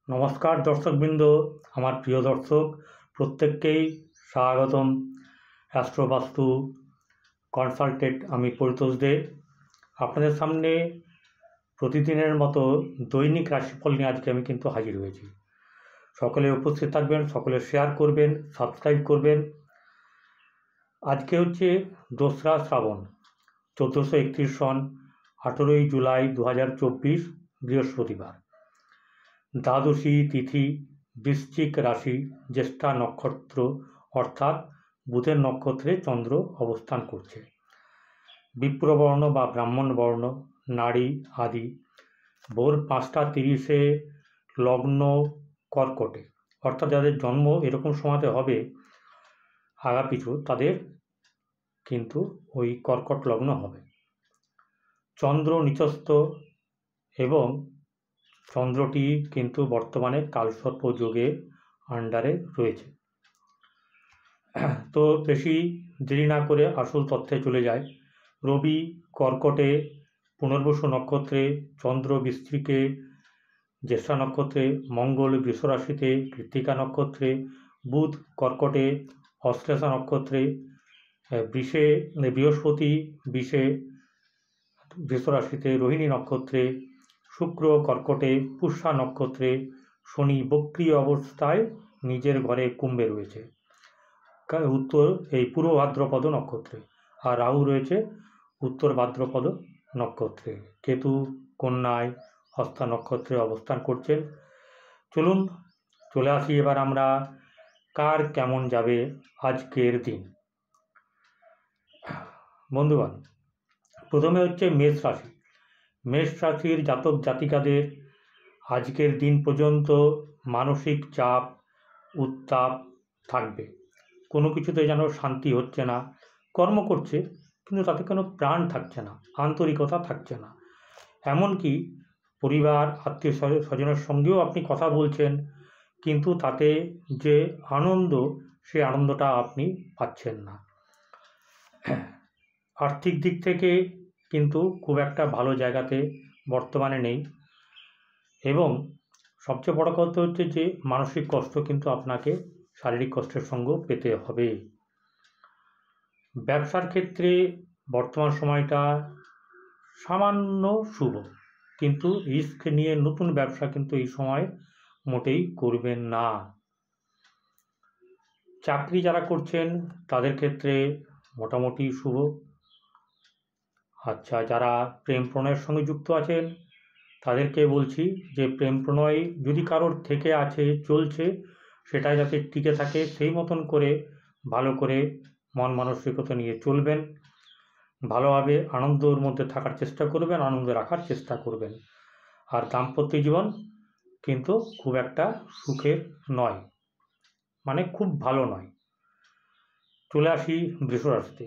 নমস্কার দর্শকবৃন্দ, আমার প্রিয় দর্শক প্রত্যেককেই স্বাগতম। অ্যাস্ট্রোবাস্তু কনসালটেন্ট আমি পরিতোষ দে আপনাদের সামনে প্রতিদিনের মতো দৈনিক রাশিফল নিয়ে আজকে আমি কিন্তু হাজির হয়েছি। সকলে উপস্থিত থাকবেন, সকলে শেয়ার করবেন, সাবস্ক্রাইব করবেন। আজকে হচ্ছে 2রা শ্রাবণ 1431 সন 18ই জুলাই 2024 বৃহস্পতিবার, দ্বাদশী তিথি, বৃশ্চিক রাশি, জ্যেষ্ঠা নক্ষত্র অর্থাৎ বুধের নক্ষত্রে চন্দ্র অবস্থান করছে। বিপ্রবর্ণ বা ব্রাহ্মণ বর্ণ, নারী আদি। ভোর 5টা 30-এ লগ্ন কর্কটে, অর্থাৎ যাদের জন্ম এরকম সময়তে হবে আগাপিছু, তাদের কিন্তু ওই কর্কট লগ্ন হবে। চন্দ্র নিচস্থ এবং চন্দ্রটি কিন্তু বর্তমানে কালসর্প যোগে আন্ডারে রয়েছে। তো বেশি দেরি না করে আসল তথ্যে চলে যায়। রবি কর্কটে পুনর্বসু নক্ষত্রে, চন্দ্র বৃশ্চিকে জ্যেষ্ঠা নক্ষত্রে, মঙ্গল বৃষ রাশিতে কৃত্তিকা নক্ষত্রে, বুধ কর্কটে অশ্লেষা নক্ষত্রে, বৃহস্পতি বিষে বৃষ রাশিতে রোহিণী নক্ষত্রে, শুক্র কর্কটে পুষ্যা নক্ষত্রে, শনি বক্রী অবস্থায় নিজের ঘরে কুম্ভে রয়েছে পূর্ব ভাদ্রপদ নক্ষত্রে, আর রাহু রয়েছে উত্তর ভাদ্রপদ নক্ষত্রে, কেতু কন্যায় হস্তা নক্ষত্রে অবস্থান করছেন। চলুন চলে আসি এবার আমরা কার কেমন যাবে আজকের দিন। বন্ধুগণ, প্রথমে হচ্ছে মেষ রাশি। মেষ রাশির জাতক জাতিকাদের আজকের দিন পর্যন্ত মানসিক চাপ উত্তাপ থাকবে। কোনো কিছুতে যেন শান্তি হচ্ছে না, কর্ম করছে কিন্তু তাতে কোনো প্রাণ থাকছে না, আন্তরিকতা থাকছে না। এমনকি পরিবার আত্মীয় স্বজনের সঙ্গেও আপনি কথা বলছেন, কিন্তু তাতে যে আনন্দ, সেই আনন্দটা আপনি পাচ্ছেন না। আর্থিক দিক থেকে কিন্তু খুব একটা ভালো জায়গাতে বর্তমানে নেই, এবং সবচেয়ে বড় কথা হচ্ছে যে মানসিক কষ্ট কিন্তু আপনাকে শারীরিক কষ্টের সঙ্গেও পেতে হবে। ব্যবসার ক্ষেত্রে বর্তমান সময়টা সামান্য শুভ, কিন্তু রিস্ক নিয়ে নতুন ব্যবসা কিন্তু এই সময় মোটেই করবেন না। চাকরি যারা করছেন তাদের ক্ষেত্রে মোটামুটি শুভ। আচ্ছা, যারা প্রেম প্রণয়ের সঙ্গে যুক্ত আছেন তাদেরকে বলছি যে প্রেম প্রণয় যদি কারোর থেকে আছে, চলছে, সেটা যাতে টিকে থাকে সেই মতন করে ভালো করে মন মানসিকতা নিয়ে চলবেন, ভালোভাবে আনন্দের মধ্যে থাকার চেষ্টা করবেন, আনন্দে রাখার চেষ্টা করবেন। আর দাম্পত্য জীবন কিন্তু খুব একটা সুখের নয়, মানে খুব ভালো নয়। চলে আসি বৃষ রাশিতে।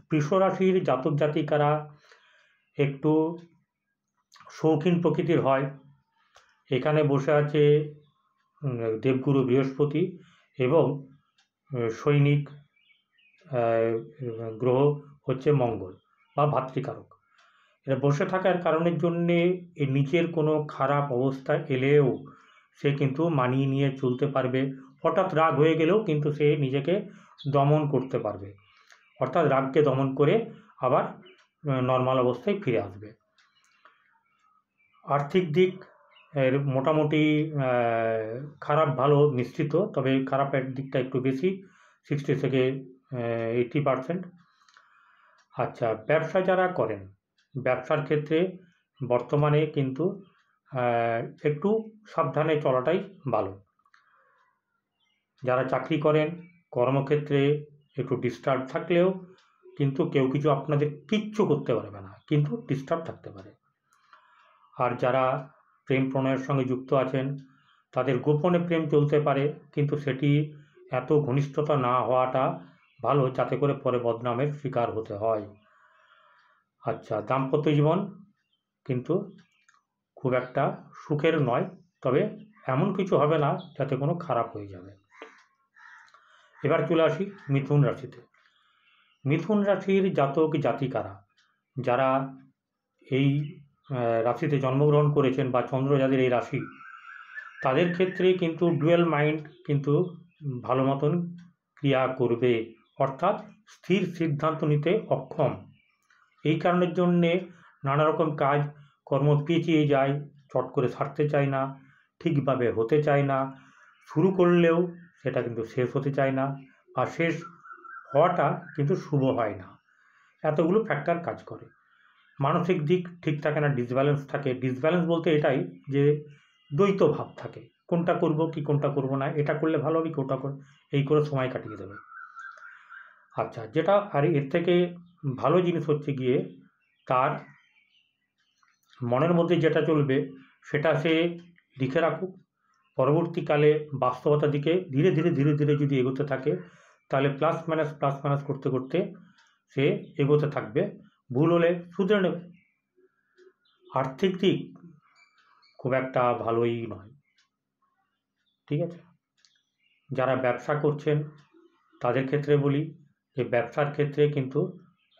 বৃষ রাশির জাতক জাতিকারা একটু শৌখিন প্রকৃতির হয়। এখানে বসে আছে দেবগুরু বৃহস্পতি এবং সৈনিক গ্রহ হচ্ছে মঙ্গল বা ভাতৃকারক। এটা বসে থাকার কারণের জন্যে নিজের কোনো খারাপ অবস্থায় এলেও সে কিন্তু মানিয়ে নিয়ে চলতে পারবে। হঠাৎ রাগ হয়ে গেলেও কিন্তু সে নিজেকে দমন করতে পারবে, অর্থাৎ রাগকে দমন করে আবার নর্মাল অবস্থায় ফিরে আসবে। আর্থিক দিক এর মোটামুটি খারাপ ভালো মিশ্রিত, তবে খারাপের দিকটা একটু বেশি, 60 থেকে 80%। আচ্ছা, ব্যবসা যারা করেন, ব্যবসার ক্ষেত্রে বর্তমানে কিন্তু একটু সাবধানে চলাটাই ভালো। যারা চাকরি করেন কর্মক্ষেত্রে একটু ডিস্টার্ব থাকলেও কিন্তু কেউ কিছু আপনাদের কিচ্ছু করতে পারবে না, কিন্তু ডিস্টার্ব থাকতে পারে। আর যারা প্রেম প্রণয়ের সঙ্গে যুক্ত আছেন তাদের গোপনে প্রেম চলতে পারে, কিন্তু সেটি এত ঘনিষ্ঠতা না হওয়াটা ভালো, যাতে করে পরে বদনামের শিকার হতে হয়। আচ্ছা, দাম্পত্য জীবন কিন্তু খুব একটা সুখের নয়, তবে এমন কিছু হবে না যাতে কোনো খারাপ হয়ে যাবে। এবার চলে আসি মিথুন রাশিতে। মিথুন রাশির জাতক জাতিকারা যারা এই রাশিতে জন্মগ্রহণ করেছেন বা চন্দ্র যাদের এই রাশি, তাদের ক্ষেত্রে কিন্তু ডুয়েল মাইন্ড কিন্তু ভালো মতন ক্রিয়া করবে, অর্থাৎ স্থির সিদ্ধান্ত নিতে অক্ষম। এই কারণের জন্যে নানা রকম কাজ কর্ম পেঁচিয়ে যায়, চট করে ছাড়তে চায় না, ঠিকভাবে হতে চায় না, শুরু করলেও সেটা কিন্তু শেষ হতে চায় না, আর শেষ হওয়াটা কিন্তু শুভ হয় না। এতগুলো ফ্যাক্টর কাজ করে। মানসিক দিক ঠিক থাকে না, ডিসব্যালেন্স থাকে। ডিসব্যালেন্স বলতে এটাই যে দ্বৈত ভাব থাকে, কোনটা করব কি কোনটা করব না, এটা করলে ভালো হবে কি ওটা এই করে সময় কাটিয়ে দেবে। আচ্ছা, যেটা আর এর থেকে ভালো জিনিস হচ্ছে গিয়ে তার মনের মধ্যে যেটা চলবে সেটা সে লিখে রাখুক, পরবর্তীকালে বাস্তবতার দিকে ধীরে ধীরে ধীরে ধীরে যদি এগোতে থাকে তাহলে প্লাস মাইনাস করতে করতে সে এগোতে থাকবে, ভুল হলে শুধরে নেবে। আর্থিক দিক খুব একটা ভালোই নয়, ঠিক আছে। যারা ব্যবসা করছেন তাদের ক্ষেত্রে বলি যে ব্যবসার ক্ষেত্রে কিন্তু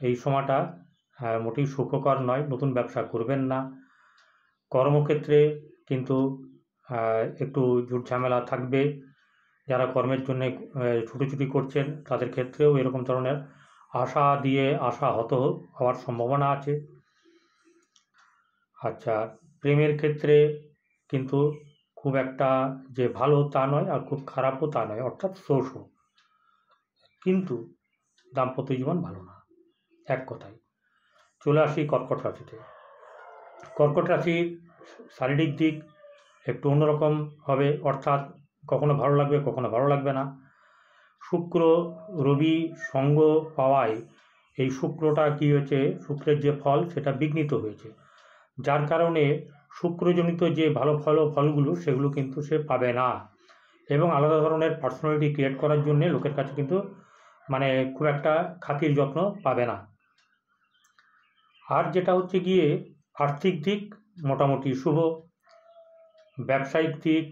এই সময়টা মোটেই সুখকর নয়, নতুন ব্যবসা করবেন না। কর্মক্ষেত্রে কিন্তু একটু ঝুট ঝামেলা থাকবে। যারা কর্মের জন্য ছুটোছুটি করছেন তাদের ক্ষেত্রেও এরকম ধরনের আশা দিয়ে আশাহত হওয়ার সম্ভাবনা আছে। আচ্ছা, প্রেমের ক্ষেত্রে কিন্তু খুব একটা যে ভালো তা নয়, আর খুব খারাপও তা নয়, অর্থাৎ শোষও। কিন্তু দাম্পত্য জীবন ভালো না, এক কথায়। চলে আসি কর্কট রাশিতে। কর্কট রাশির শারীরিক দিক একটু অন্যরকম হবে, অর্থাৎ কখনো ভালো লাগবে কখনো ভালো লাগবে না। শুক্র রবি সঙ্গ পাওয়ায় এই শুক্রটা কী হয়েছে, শুক্রের যে ফল সেটা বিঘ্নিত হয়েছে, যার কারণে শুক্রজনিত যে ভালো ফলগুলো সেগুলো কিন্তু সে পাবে না, এবং আলাদা ধরনের পার্সোনালিটি ক্রিয়েট করার জন্যে লোকের কাছে কিন্তু মানে খুব একটা খাতির যত্ন পাবে না। আর যেটা হচ্ছে গিয়ে আর্থিক দিক মোটামুটি শুভ, ব্যবসায়িক দিক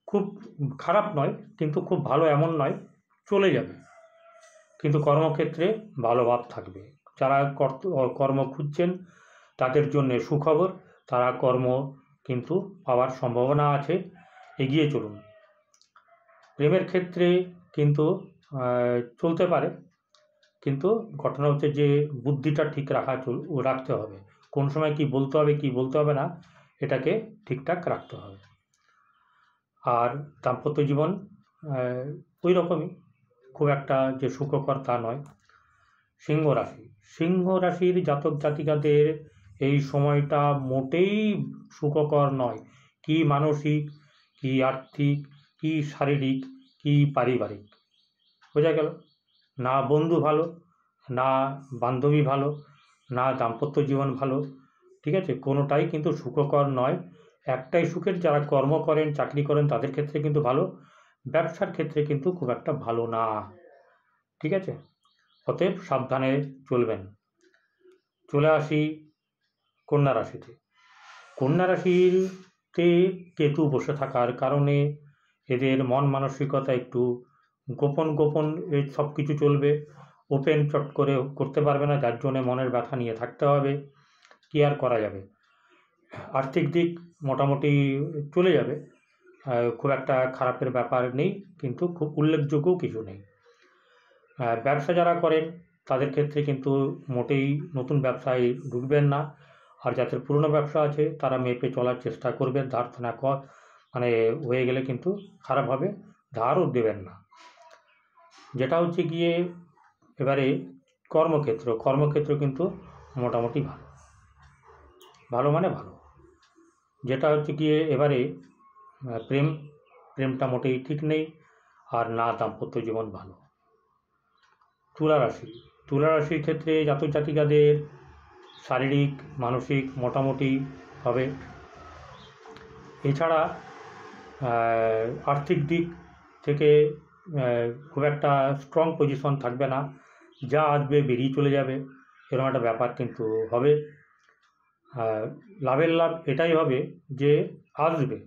খুব খারাপ নয় কিন্তু খুব ভালো এমন নয়, চলে যাবে। কিন্তু কর্মক্ষেত্রে ভালো ভাব থাকবে। যারা কর্ম খুঁজছেন তাদের জন্য সুখবর, তারা কর্ম কিন্তু পাওয়ার সম্ভাবনা আছে, এগিয়ে চলুন। প্রেমের ক্ষেত্রে কিন্তু চলতে পারে, কিন্তু ঘটনা হচ্ছে যে বুদ্ধিটা ঠিক রাখতে হবে, কোন সময় কি বলতে হবে কি বলতে হবে না এটাকে ঠিকঠাক রাখতে হবে। আর দাম্পত্য জীবন ওই রকমই, খুব একটা যে সুখকর তা নয়। সিংহ রাশির জাতক জাতিকাদের এই সময়টা মোটেই সুখকর নয়, কি মানসিক কি আর্থিক কি শারীরিক কি পারিবারিক। বোঝা গেল, না বন্ধু ভালো, না বান্ধবী ভালো, না দাম্পত্য জীবন ভালো, ঠিক আছে, কোনোটাই কিন্তু সুখকর নয়। একটাই সুখের, যারা কর্ম করেন চাকরি করেন তাদের ক্ষেত্রে কিন্তু ভালো, ব্যবসার ক্ষেত্রে কিন্তু খুব একটা ভালো না, ঠিক আছে। অতএব সাবধানে চলবেন। চলে আসি কন্যা রাশিতে। কন্যা রাশিতে কেতু বসে থাকার কারণে এদের মন মানসিকতা একটু গোপন সব কিছু চলবে, ওপেন চট করে করতে পারবে না, যার জন্যে মনের ব্যথা নিয়ে থাকতে হবে। কি আর করা যাবে। আর্থিক দিক মোটামুটি চলে যাবে, খুব একটা খারাপের ব্যাপার নেই, কিন্তু খুব উল্লেখযোগ্য কিছু নেই। ব্যবসা যারা করেন তাদের ক্ষেত্রে কিন্তু মোটেই নতুন ব্যবসায় ঢুকবেন না, আর যাদের পুরনো ব্যবসা আছে তারা মেপে চলার চেষ্টা করবেন, ধার না মানে হয়ে গেলে কিন্তু খারাপ হবে, ধারও দেবেন না। যেটা হচ্ছে গিয়ে এবারে কর্মক্ষেত্র কিন্তু মোটামুটি ভালো মানে ভালো। যেটা হচ্ছে গিয়ে এবারে প্রেমটা মোটেই ঠিক নেই, আর না দাম্পত্য জীবন ভালো। তুলা রাশির ক্ষেত্রে জাতক জাতিকাদের শারীরিক মানসিক মোটামুটি হবে। এছাড়া আর্থিক দিক থেকে খুব একটা স্ট্রং পজিশন থাকবে না, যা আসবে বেরিয়ে চলে যাবে, এরকম একটা ব্যাপার কিন্তু হবে। লাভের লাভ এটাই হবে যে আসবে,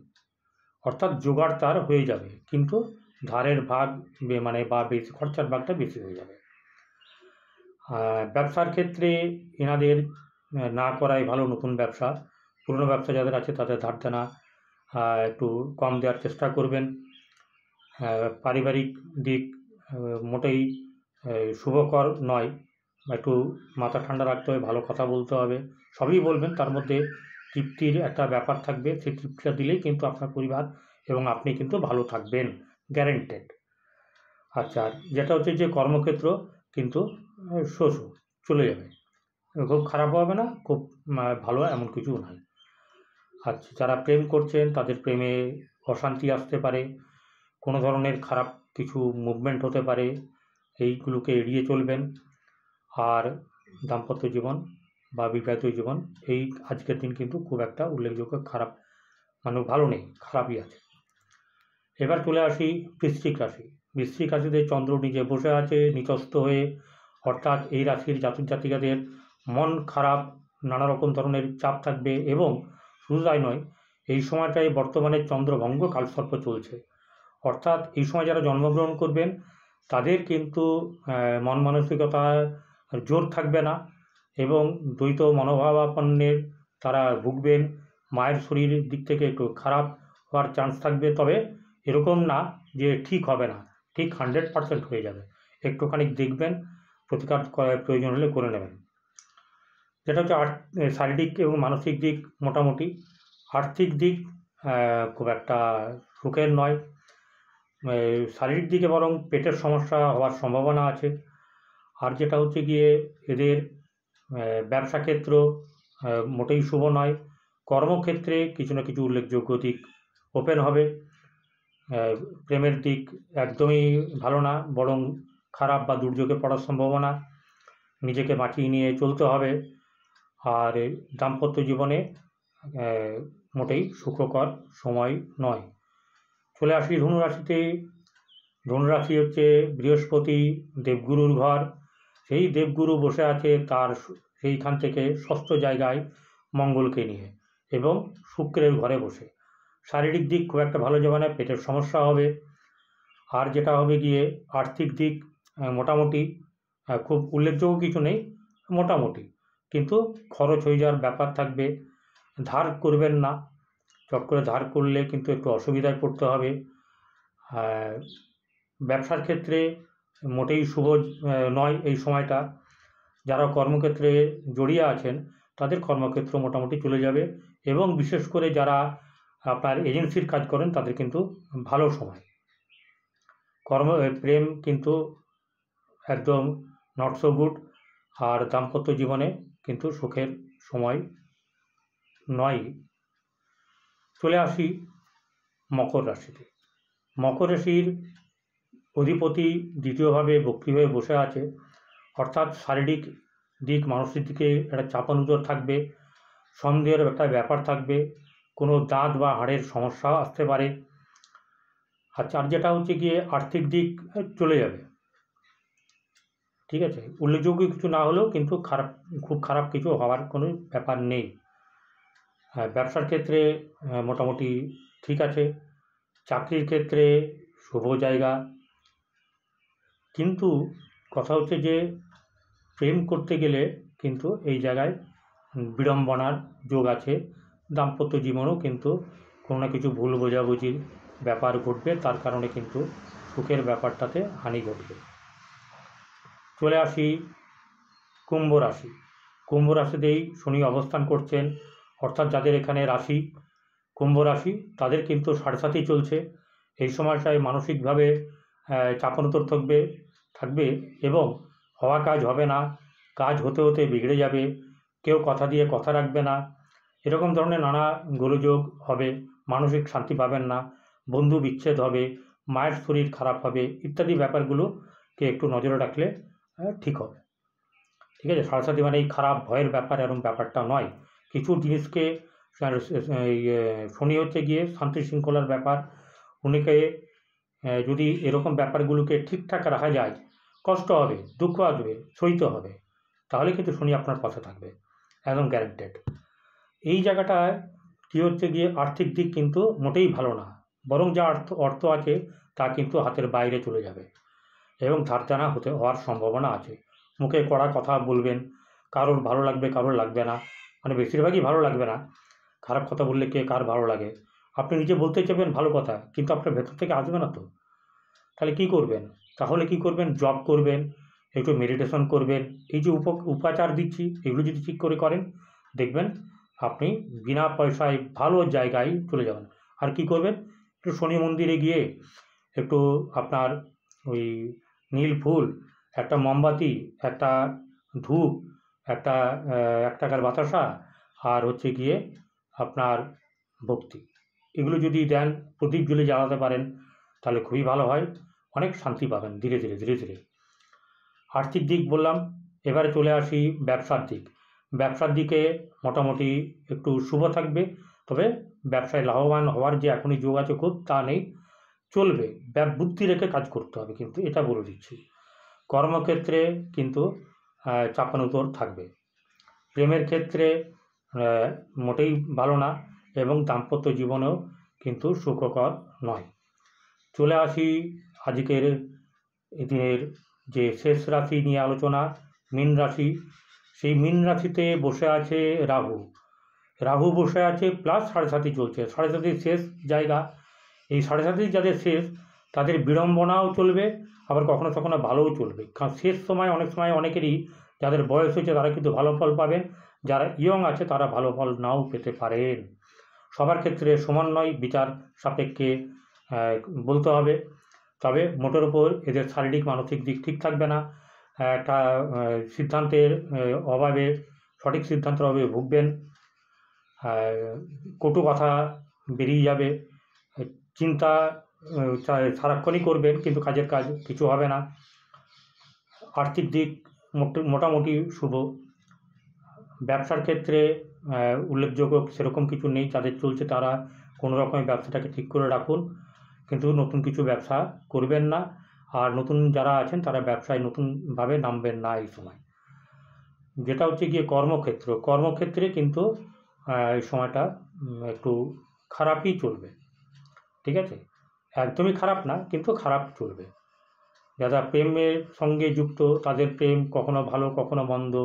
অর্থাৎ জোগাড় তার হয়ে যাবে, কিন্তু ধারের ভাগ মানে বা বেশি খরচার ভাগটা বেশি হয়ে যাবে। ব্যবসার ক্ষেত্রে এনাদের না করাই ভালো নতুন ব্যবসা, পুরনো ব্যবসা যাদের আছে তাদের ধার দেনা একটু কম দেওয়ার চেষ্টা করবেন। পারিবারিক দিক মোটেই শুভকর নয়, একটু মাথা ঠান্ডা রাখতে হবে, ভালো কথা বলতে হবে, সবই বলবেন, তার মধ্যে তৃপ্তির একটা ব্যাপার থাকবে, সেই তৃপ্তিটা দিলেই কিন্তু আপনার পরিবার এবং আপনি কিন্তু ভালো থাকবেন, গ্যারেন্টেড। আচ্ছা, আর যেটা হচ্ছে যে কর্মক্ষেত্র কিন্তু শোষো চলে যাবে, খুব খারাপ হবে না, খুব ভালো এমন কিছু নয়। আচ্ছা, যারা প্রেম করছেন তাদের প্রেমে অশান্তি আসতে পারে, কোনো ধরনের খারাপ কিছু মুভমেন্ট হতে পারে, এইগুলোকে এড়িয়ে চলবেন। আর দাম্পত্য জীবন বা বিবাহিত জীবন এই আজকের দিন কিন্তু খুব একটা উল্লেখযোগ্য খারাপ মানে ভালো নেই, খারাপই আছে। এবার চলে আসি বৃশ্চিক রাশি। বৃশ্চিক রাশিতে চন্দ্র নিজে বসে আছে নিচস্থ হয়ে, অর্থাৎ এই রাশির জাতক জাতিকাদের মন খারাপ, নানা রকম ধরনের চাপ থাকবে, এবং শুধু তাই নয়, এই সময়টায় বর্তমানে চন্দ্রভঙ্গ কালসর্প চলছে, অর্থাৎ এই সময় যারা জন্মগ্রহণ করবেন তাদের কিন্তু মন মানসিকতা জোর থাকবে না, এবং দ্বৈত মনোভাবাপন্নের তারা ভুগবেন। মায়ের শরীরের দিক থেকে একটু খারাপ হওয়ার চান্স থাকবে, তবে এরকম না যে ঠিক হবে না, ঠিক 100% হয়ে যাবে। একটুখানি দেখবেন, প্রতিকার প্রয়োজন হলে করে নেবেন। যেটা হচ্ছে শারীরিক এবং মানসিক দিক মোটামুটি। আর্থিক দিক খুব একটা সুখের নয়, শারীরিক দিকে বরং পেটের সমস্যা হওয়ার সম্ভাবনা আছে। আর যেটা হচ্ছে গিয়ে এদের ব্যবসা ক্ষেত্র মোটেই শুভ নয়, কর্মক্ষেত্রে কিছু না কিছু উল্লেখযোগ্য দিক ওপেন হবে, প্রেমের দিক একদমই ভালো না, বরং খারাপ বা দুর্যোগে পড়ার সম্ভাবনা, নিজেকে বাঁচিয়ে নিয়ে চলতে হবে। আর দাম্পত্য জীবনে মোটেই সুখকর সময় নয়। চলে আসি ধনুরাশিতে। ধনুরাশি হচ্ছে বৃহস্পতি দেবগুরুর ঘর, সেই দেবগুরু বসে আছে তার সেইখান থেকে ষষ্ঠ জায়গায় মঙ্গলকে নিয়ে, এবং শুক্রের ঘরে বসে। শারীরিক দিক খুব একটা ভালো যাবে না, পেটের সমস্যা হবে। আর যেটা হবে গিয়ে আর্থিক দিক মোটামুটি, খুব উল্লেখযোগ্য কিছু নেই, মোটামুটি, কিন্তু খরচ হয়ে যাওয়ার ব্যাপার থাকবে। ধার করবেন না, চট করে ধার করলে কিন্তু একটু অসুবিধায় পড়তে হবে। ব্যবসার ক্ষেত্রে মোটেই শুভ নয় এই সময়টা। যারা কর্মক্ষেত্রে জড়িয়ে আছেন তাদের কর্মক্ষেত্র মোটামুটি চলে যাবে, এবং বিশেষ করে যারা আপনার এজেন্সির কাজ করেন তাদের কিন্তু ভালো সময়। প্রেম কিন্তু একদম নট সো গুড, আর দাম্পত্য জীবনে কিন্তু সুখের সময় নয়। চলে আসি মকর রাশিতে। মকর রাশির অধিপতি দ্বিতীয়ভাবে বক্রী হয়ে বসে আছে, অর্থাৎ শারীরিক দিক মানসিক দিকে একটা চাপানুতর থাকবে, সন্দেহের একটা ব্যাপার থাকবে, কোনো দাঁত বা হাড়ের সমস্যা আসতে পারে। আচ্ছা, আর যেটা হচ্ছে গিয়ে আর্থিক দিক চলে যাবে, ঠিক আছে, উল্লেখযোগ্য কিছু না হলেও কিন্তু খুব খারাপ কিছু হওয়ার কোনো ব্যাপার নেই। ব্যবসার ক্ষেত্রে মোটামুটি ঠিক আছে, চাকরির ক্ষেত্রে শুভ জায়গা, কিন্তু কথা হচ্ছে যে প্রেম করতে গেলে কিন্তু এই জায়গায় বিড়ম্বনার যোগ আছে, দাম্পত্য জীবনেও কিন্তু কোনো না কিছু ভুল বোঝাবুঝির ব্যাপার ঘটবে, তার কারণে কিন্তু সুখের ব্যাপারটাতে হানি ঘটবে। চলে আসি কুম্ভ রাশি। কুম্ভ রাশিতেই শনি অবস্থান করছেন, অর্থাৎ যাদের এখানে রাশি কুম্ভ রাশি তাদের কিন্তু সাড়ে চলছে। এই সময়টায় মানসিকভাবে চাপানোতর থাকবে, এবং হওয়া কাজ হবে না, কাজ হতে হতে বিগড়ে যাবে, কেউ কথা দিয়ে কথা রাখবে না, এরকম ধরনের নানা গোলযোগ হবে, মানসিক শান্তি পাবেন না, বন্ধু বিচ্ছেদ হবে, মায়ের শরীর খারাপ হবে, ইত্যাদি ব্যাপারগুলোকে একটু নজরে রাখলে ঠিক হবে। ঠিক আছে, সাড়ে মানে এই খারাপ ভয়ের ব্যাপার এরকম ব্যাপারটা নয়, কিছু জিনিসকে শনি হচ্ছে গিয়ে শান্তি শৃঙ্খলার ব্যাপার, উনিকে যদি এরকম ব্যাপারগুলোকে ঠিকঠাক রাখা যায়, কষ্ট হবে, দুঃখ আসবে, সইতে হবে, তাহলে কিন্তু শনি আপনার পাশে থাকবে, একদম গ্যারেন্টেড। এই জায়গাটায় কী হচ্ছে গিয়ে আর্থিক দিক কিন্তু মোটেই ভালো না, বরং যা অর্থ আছে তা কিন্তু হাতের বাইরে চলে যাবে, এবং ধার দেনা হওয়ার সম্ভাবনা আছে। মুখে কড়া কথা বলবেন, কারোর ভালো লাগবে কারোর লাগবে না, মানে বেশিরভাগই ভালো লাগবে না, খারাপ কথা বললে কে কার ভালো লাগে? আপনি নিজে বলতে চাইবেন ভালো কথা, কিন্তু আপনার ভেতর থেকে আসবে না তো। তাহলে কী করবেন? তাহলে কী করবেন? জব করবেন, একটু মেডিটেশন করবেন। এই যে উপাচার দিচ্ছি, এগুলো যদি ঠিক করে করেন, দেখবেন আপনি বিনা পয়সায় ভালো জায়গায় চলে যাবেন। আর কী করবেন? একটু শনি মন্দিরে গিয়ে একটু আপনার ওই নীল ফুল, একটা মোমবাতি, একটা ধূপ, একটা ১ টাকার বাতাসা, আর হচ্ছে গিয়ে আপনার ভক্তি, এগুলো যদি দেন, প্রদীপ জ্বলে জ্বালাতে পারেন, তাহলে খুবই ভালো হয়। অনেক শান্তি পাবেন ধীরে ধীরে ধীরে ধীরে। আর্থিক দিক বললাম, এবারে চলে আসি ব্যবসার দিক। ব্যবসার দিকে মোটামুটি একটু শুভ থাকবে, তবে ব্যবসায় লাভবান হওয়ার যে এখনই যোগ আছে খুব, তা নেই। চলবে, বুদ্ধি রেখে কাজ করতে হবে, কিন্তু এটা বলে দিচ্ছি। কর্মক্ষেত্রে কিন্তু চাপানোতর থাকবে। প্রেমের ক্ষেত্রে মোটেই ভালো না, এবং দাম্পত্য জীবনেও কিন্তু সুখকর নয়। চলে আসি আজকের দিনের যে শেষ রাশি নিয়ে আলোচনা, মীন রাশি। সেই মীন রাশিতে বসে আছে রাহু। রাহু বসে আছে প্লাস 7.5 চলছে, 7.5 শেষ জায়গা। এই 7.5 যাদের শেষ, তাদের বিড়ম্বনাও চলবে, আবার কখনো কখনো ভালোও চলবে। কারণ শেষ সময় অনেক সময় অনেকেরই, যাদের বয়স হয়েছে তারা কিন্তু ভালো ফল পাবেন, যারা ইয়ং আছে তারা ভালো ফল নাও পেতে পারেন। সবার ক্ষেত্রে সমান নয়, বিচার সাপেক্ষে বলতে হবে। তবে মোটের ওপর এদের শারীরিক মানসিক দিক ঠিক থাকবে না। একটা সিদ্ধান্তের অভাবে, সঠিক সিদ্ধান্তের অভাবে ভুগবেন। কটু কথা বেরিয়ে যাবে। চিন্তা সারাক্ষণই করবেন, কিন্তু কাজের কাজ কিছু হবে না। আর্থিক দিক মোটামুটি শুভ। ব্যবসার ক্ষেত্রে উল্লেখযোগ্য সেরকম কিছু নেই, যাদের চলছে তারা কোনো রকমের ব্যবসাটাকে ঠিক করে রাখুন, কিন্তু নতুন কিছু ব্যবসা করবেন না। আর নতুন যারা আছেন তারা ব্যবসায় নতুনভাবে নামবেন না এই সময়। যেটা হচ্ছে গিয়ে কর্মক্ষেত্রে কিন্তু এই সময়টা একটু খারাপই চলবে, ঠিক আছে? একদমই খারাপ না, কিন্তু খারাপ চলবে। যারা প্রেমের সঙ্গে যুক্ত, তাদের প্রেম কখনো ভালো কখনো মন্দ,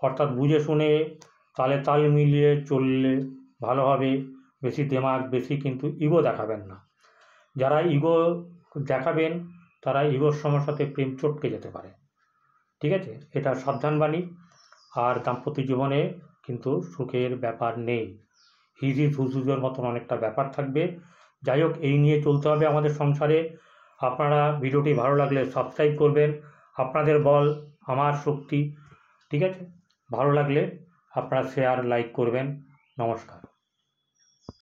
অর্থাৎ বুঝে শুনে তালে তাল মিলিয়ে চললে ভালো হবে। বেশি দেমাগ, বেশি কিন্তু ইগো দেখাবেন না। যারা ইগো দেখাবেন তারা ইগোর সমস্যাতে প্রেম চটকে যেতে পারে, ঠিক আছে? এটা সাবধানবাণী। আর দাম্পত্য জীবনে কিন্তু সুখের ব্যাপার নেই, হিজি হুজুজের মতন অনেকটা ব্যাপার থাকবে। যাই হোক, এই নিয়ে চলতে হবে আমাদের সংসারে। আপনারা ভিডিওটি ভালো লাগলে সাবস্ক্রাইব করবেন। আপনাদের বল আমার শক্তি, ঠিক আছে? ভালো লাগলে আপনারা শেয়ার লাইক করবেন। নমস্কার।